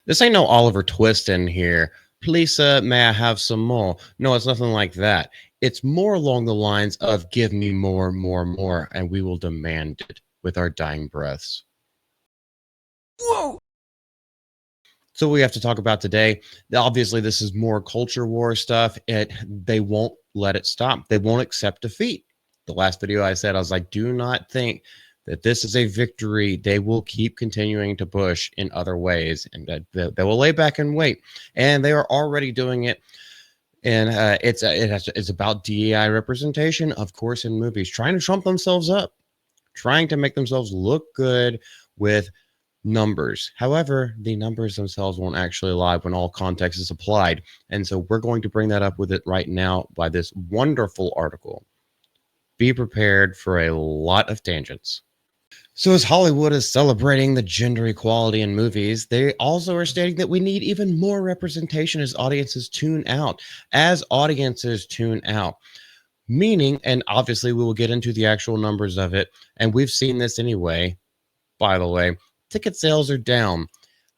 This ain't no Oliver Twist in here. Please, may I have some more? No, it's nothing like that. It's more along the lines of give me more, more, more, and we will demand it with our dying breaths. Whoa! So we have to talk about today. Obviously, this is more culture war stuff. They won't let it stop. They won't accept defeat. The last video I said, I was like, do not think that this is a victory. They will keep continuing to push in other ways, and they will lay back and wait. And they are already doing it. And it's about DEI representation, of course, in movies, trying to trump themselves up, trying to make themselves look good with numbers. However, the numbers themselves won't actually lie when all context is applied. And so we're going to bring that up with it right now by this wonderful article. Be prepared for a lot of tangents. So, as Hollywood is celebrating the gender equality in movies, they also are stating that we need even more representation as audiences tune out. As audiences tune out, meaning, and obviously we will get into the actual numbers of it, and we've seen this anyway, by the way, ticket sales are down.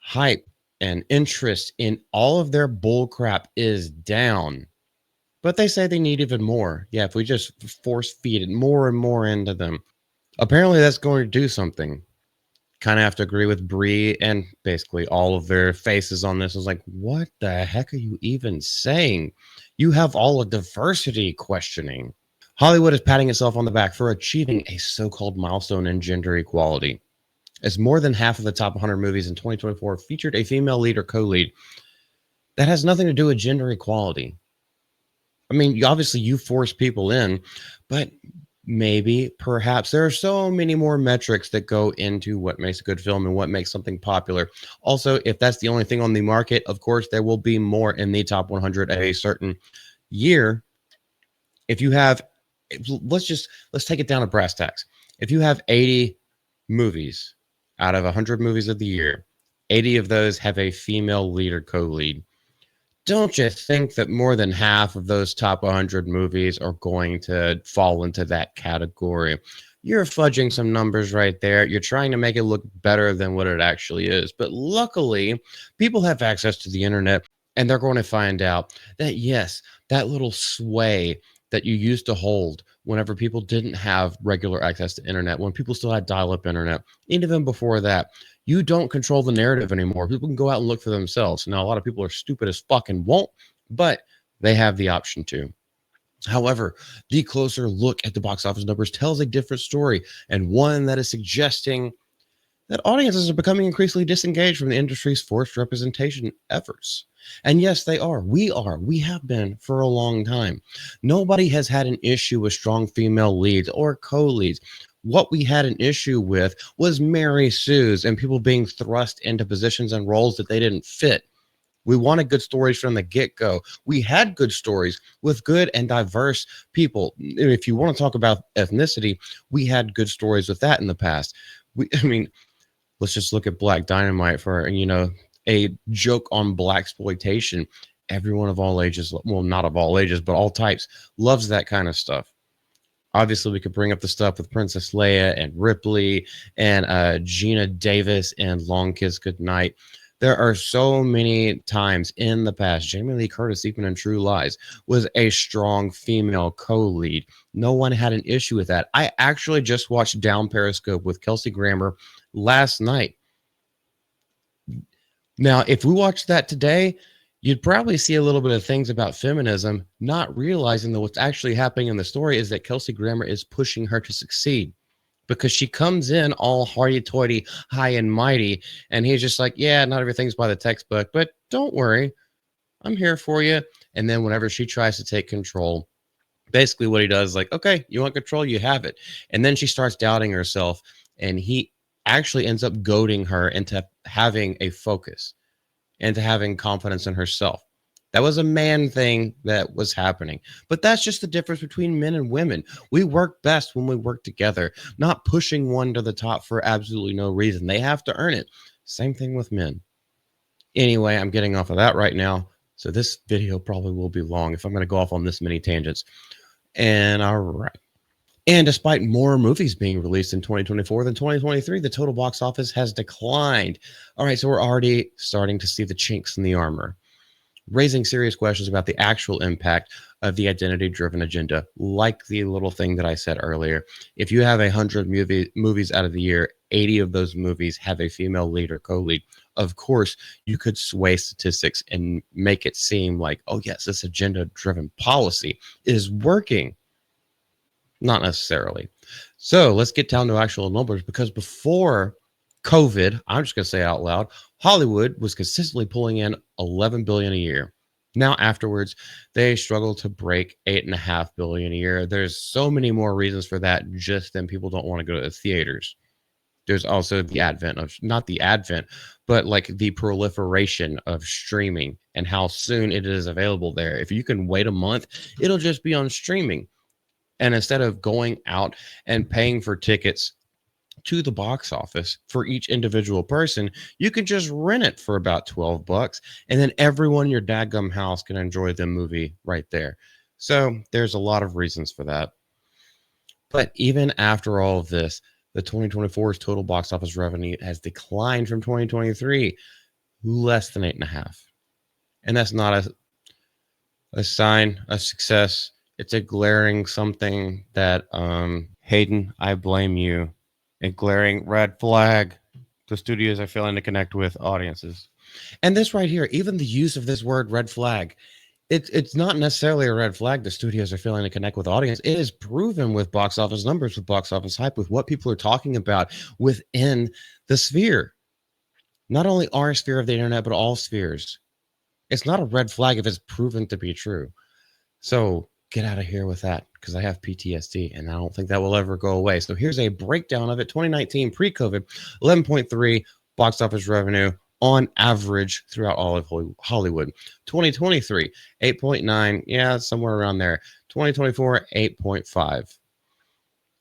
Hype and interest in all of their bull crap is down. But they say they need even more. Yeah, if we just force feed it more and more into them, apparently that's going to do something. Kind of have to agree with Brie and basically all of their faces on this. Is like, what the heck are you even saying? You have all of diversity questioning. Hollywood is patting itself on the back for achieving a so-called milestone in gender equality, as more than half of the top 100 movies in 2024 featured a female lead or co-lead. That has nothing to do with gender equality. I mean, obviously you force people in, but maybe, perhaps, there are so many more metrics that go into what makes a good film and what makes something popular. Also, if that's the only thing on the market, of course, there will be more in the top 100 at a certain year. If you have, let's take it down to brass tacks. If you have 80 movies out of 100 movies of the year, 80 of those have a female lead or co-lead. Don't you think that more than half of those top 100 movies are going to fall into that category? You're fudging some numbers right there. You're trying to make it look better than what it actually is. But luckily, people have access to the internet, and they're going to find out that, yes, that little sway that you used to hold whenever people didn't have regular access to internet, when people still had dial-up internet, even before that, you don't control the narrative anymore. People can go out and look for themselves. Now, a lot of people are stupid as fuck and won't, but they have the option to. However, the closer look at the box office numbers tells a different story, and one that is suggesting that audiences are becoming increasingly disengaged from the industry's forced representation efforts. And yes, they are. We are. We have been for a long time. Nobody has had an issue with strong female leads or co leads. What we had an issue with was Mary Sue's and people being thrust into positions and roles that they didn't fit. We wanted good stories from the get go. We had good stories with good and diverse people. If you want to talk about ethnicity, we had good stories with that in the past. I mean, let's just look at Black Dynamite for, a joke on black exploitation. Everyone of all ages, well, not of all ages, but all types, loves that kind of stuff. Obviously, we could bring up the stuff with Princess Leia and Ripley and Gina Davis and Long Kiss Goodnight. There are so many times in the past. Jamie Lee Curtis, even in True Lies, was a strong female co-lead. No one had an issue with that. I actually just watched Down Periscope with Kelsey Grammer last night. Now, if we watched that today, you'd probably see a little bit of things about feminism, not realizing that what's actually happening in the story is that Kelsey Grammer is pushing her to succeed, because she comes in all hoity-toity, high and mighty, and he's just like, yeah, not everything's by the textbook, but don't worry, I'm here for you. And then whenever she tries to take control, basically what he does is like, okay, you want control, you have it. And then she starts doubting herself, and he actually ends up goading her into having a focus and to having confidence in herself. That was a man thing that was happening. But that's just the difference between men and women. We work best when we work together, not pushing one to the top for absolutely no reason. They have to earn it. Same thing with men. Anyway, I'm getting off of that right now. So this video probably will be long if I'm going to go off on this many tangents. And all right. And despite more movies being released in 2024 than 2023, the total box office has declined. All right, so we're already starting to see the chinks in the armor, raising serious questions about the actual impact of the identity-driven agenda, like the little thing that I said earlier. If you have 100 movies out of the year, 80 of those movies have a female lead or co-lead. Of course, you could sway statistics and make it seem like, oh yes, this agenda-driven policy is working. Not necessarily. So let's get down to actual numbers, because before COVID, I'm just going to say out loud, Hollywood was consistently pulling in 11 billion a year. Now afterwards, they struggle to break 8.5 billion a year. There's so many more reasons for that, just than people don't want to go to the theaters. There's also the advent of, not the advent, but like the proliferation of streaming and how soon it is available there. If you can wait a month, it'll just be on streaming. And instead of going out and paying for tickets to the box office for each individual person, you can just rent it for about $12, and then everyone in your dadgum house can enjoy the movie right there. So there's a lot of reasons for that. But even after all of this, the 2024's total box office revenue has declined from 2023, less than 8.5. And that's not a sign of success. It's a glaring something that, Hayden, I blame you. A glaring red flag. The studios are failing to connect with audiences. And this right here, even the use of this word red flag, it's not necessarily a red flag. The studios are failing to connect with audience. It is proven with box office numbers, with box office hype, with what people are talking about within the sphere. Not only our sphere of the internet, but all spheres. It's not a red flag if it's proven to be true. So get out of here with that, because I have PTSD and I don't think that will ever go away. So here's a breakdown of it. 2019 pre-COVID, 11.3 box office revenue on average throughout all of Hollywood. 2023, 8.9. Yeah, somewhere around there. 2024, 8.5.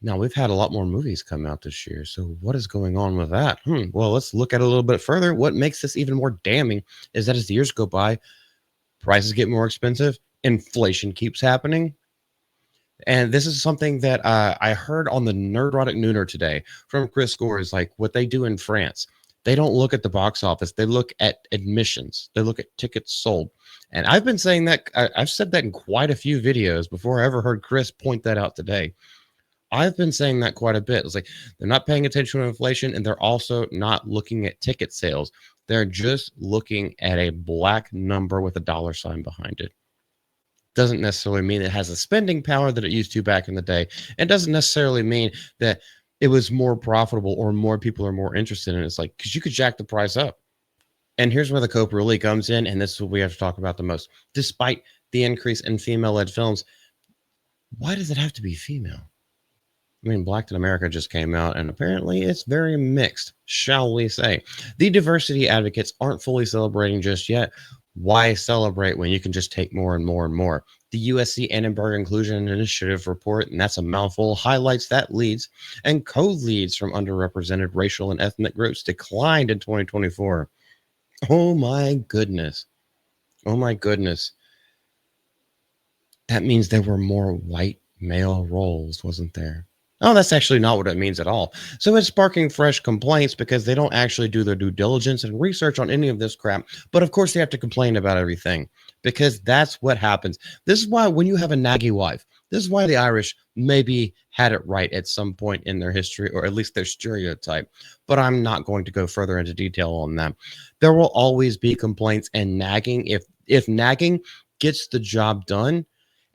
Now, we've had a lot more movies come out this year. So what is going on with that? Well, let's look at it a little bit further. What makes this even more damning is that as the years go by, prices get more expensive, inflation keeps happening. And this is something that I heard on the Nerdrotic Nooner today from Chris Scores, like what they do in France. They don't look at the box office. They look at admissions. They look at tickets sold. And I've been saying that, I've said that in quite a few videos before I ever heard Chris point that out today. I've been saying that quite a bit. It's like they're not paying attention to inflation, and they're also not looking at ticket sales. They're just looking at a black number with a dollar sign behind it. Doesn't necessarily mean it has the spending power that it used to back in the day. And doesn't necessarily mean that it was more profitable or more people are more interested in it. It's like, because you could jack the price up. And here's where the cope really comes in, and this is what we have to talk about the most. Despite the increase in female-led films, why does it have to be female? I mean, Black in America just came out, and apparently it's very mixed, shall we say. The diversity advocates aren't fully celebrating just yet. Why celebrate when you can just take more and more and more? The USC Annenberg Inclusion Initiative report, and that's a mouthful, highlights that leads and co-leads from underrepresented racial and ethnic groups declined in 2024. Oh my goodness. Oh my goodness. That means there were more white male roles, wasn't there? Oh, that's actually not what it means at all. So it's sparking fresh complaints because they don't actually do their due diligence and research on any of this crap. But of course, they have to complain about everything because that's what happens. This is why when you have a naggy wife, this is why the Irish maybe had it right at some point in their history, or at least their stereotype. But I'm not going to go further into detail on that. There will always be complaints and nagging. If nagging gets the job done,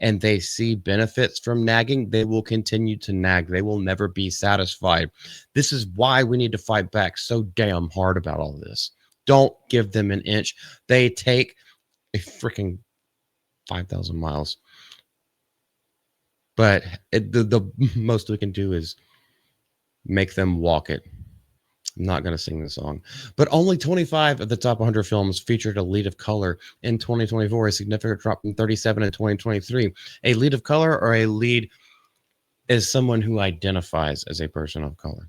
and they see benefits from nagging, they will continue to nag. They will never be satisfied. This is why we need to fight back so damn hard about all of this. Don't give them an inch. They take a freaking 5,000 miles. But the most we can do is make them walk it. I'm not going to sing the song. But only 25 of the top 100 films featured a lead of color in 2024, a significant drop from 37 in 2023. A lead of color, or a lead is someone who identifies as a person of color.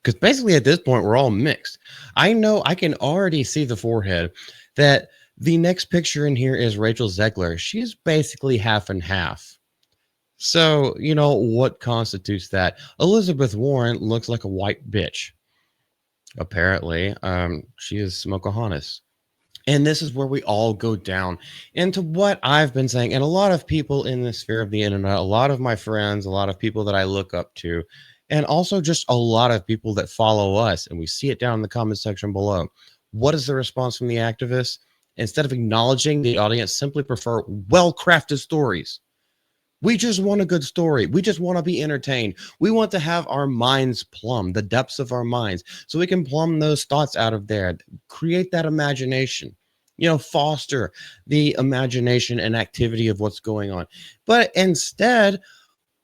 Because basically at this point, we're all mixed. I know I can already see the forehead that the next picture in here is Rachel Zegler. She's basically half and half. So, what constitutes that? Elizabeth Warren looks like a white bitch. Apparently, she is Smokeahonis. And this is where we all go down into what I've been saying. And a lot of people in the sphere of the internet, a lot of my friends, a lot of people that I look up to, and also just a lot of people that follow us, and we see it down in the comment section below. What is the response from the activists? Instead of acknowledging the audience, simply prefer well crafted stories. We just want a good story. We just want to be entertained. We want to have our minds plumbed, the depths of our minds, so we can plumb those thoughts out of there, create that imagination, foster the imagination and activity of what's going on. But instead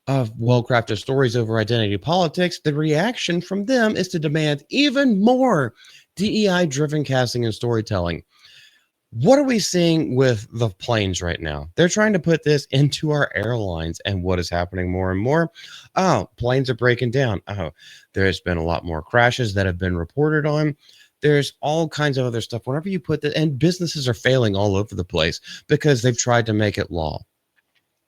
of well crafted stories over identity politics, the reaction from them is to demand even more DEI driven casting and storytelling. What are we seeing with the planes right now? They're trying to put this into our airlines. And what is happening more and more? Oh, planes are breaking down. Oh, there's been a lot more crashes that have been reported on. There's all kinds of other stuff. Whenever you put that, and businesses are failing all over the place because they've tried to make it law.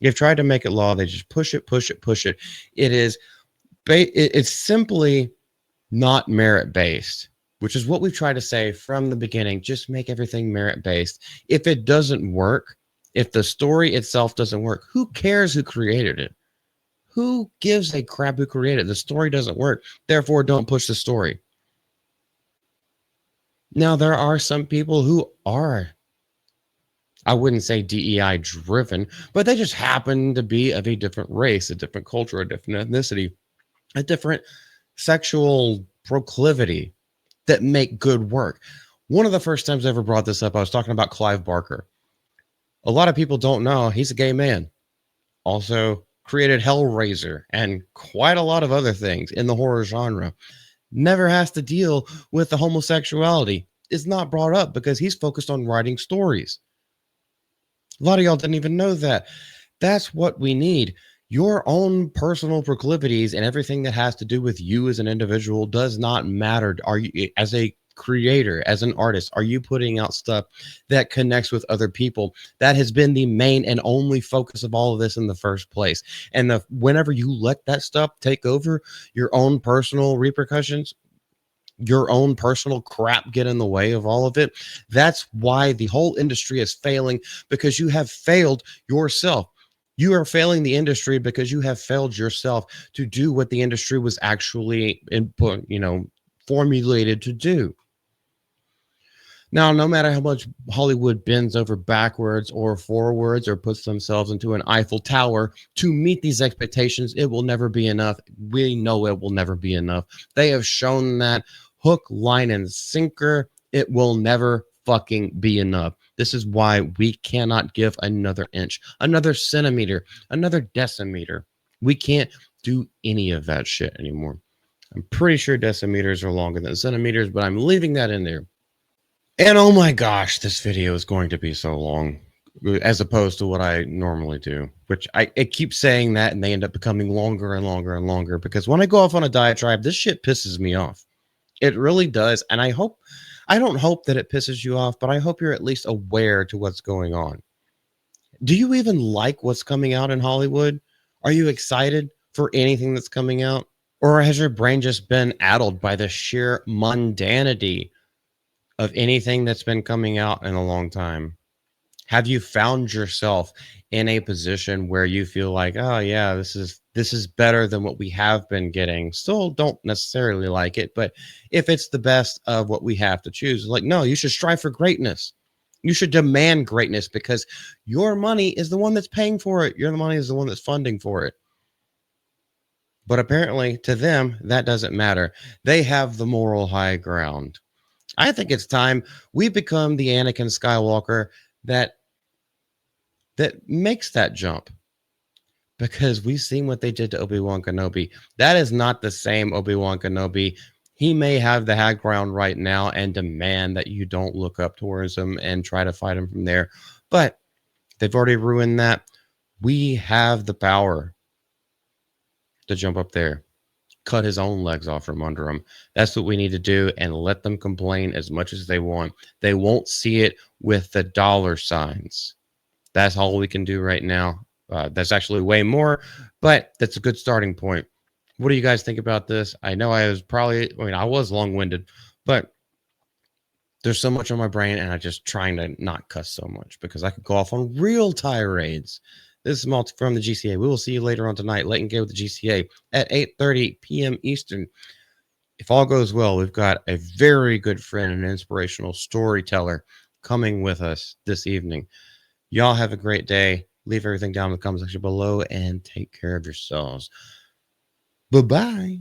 They've tried to make it law. They just push it, push it, push it. It's simply not merit based, which is what we've tried to say from the beginning. Just make everything merit based. If it doesn't work, if the story itself doesn't work, who cares who created it? Who gives a crap who created it? The story doesn't work. Therefore, don't push the story. Now, there are some people who are, I wouldn't say DEI driven, but they just happen to be of a different race, a different culture, a different ethnicity, a different sexual proclivity that make good work. One of the first times I ever brought this up, I was talking about Clive Barker. A lot of people don't know he's a gay man. Also created Hellraiser and quite a lot of other things in the horror genre. Never has to deal with the homosexuality. It's not brought up because he's focused on writing stories. A lot of y'all didn't even know that. That's what we need. Your own personal proclivities and everything that has to do with you as an individual does not matter. Are you, as a creator, as an artist, are you putting out stuff that connects with other people? That has been the main and only focus of all of this in the first place. And whenever you let that stuff take over your own personal repercussions, your own personal crap get in the way of all of it, that's why the whole industry is failing, because you have failed yourself. You are failing the industry because you have failed yourself to do what the industry was actually formulated to do. Now, no matter how much Hollywood bends over backwards or forwards or puts themselves into an Eiffel Tower to meet these expectations, it will never be enough. We know it will never be enough. They have shown that hook, line, and sinker. It will never fucking be enough. This is why we cannot give another inch, another centimeter, another decimeter. We can't do any of that shit anymore. I'm pretty sure decimeters are longer than centimeters, but I'm leaving that in there. And oh my gosh, this video is going to be so long as opposed to what I normally do, which I keep saying that and they end up becoming longer and longer and longer because when I go off on a diatribe, this shit pisses me off. It really does. And I don't hope that it pisses you off, but I hope you're at least aware to what's going on. Do you even like what's coming out in Hollywood? Are you excited for anything that's coming out? Or has your brain just been addled by the sheer mundanity of anything that's been coming out in a long time? Have you found yourself in a position where you feel like, oh yeah, this is better than what we have been getting? Still don't necessarily like it, but if it's the best of what we have to choose, like, no, you should strive for greatness. You should demand greatness because your money is the one that's paying for it. Your money is the one that's funding for it. But apparently to them, that doesn't matter. They have the moral high ground. I think it's time we become the Anakin Skywalker that makes that jump, because we've seen what they did to Obi-Wan Kenobi. That is not the same Obi-Wan Kenobi. He may have the high ground right now and demand that you don't look up towards him and try to fight him from there, but they've already ruined that. We have the power to jump up there, cut his own legs off from under him. That's what we need to do, and let them complain as much as they want. They won't see it with the dollar signs. That's all we can do right now. That's actually way more, but that's a good starting point. What do you guys think about this? I know I was long winded, but there's so much on my brain, and I just trying to not cuss so much because I could go off on real tirades. This is Malty from the GCA. We will see you later on tonight, late and gay with the GCA at 8:30 p.m. Eastern. If all goes well, we've got a very good friend and inspirational storyteller coming with us this evening. Y'all have a great day. Leave everything down in the comment section below and take care of yourselves. Bye bye.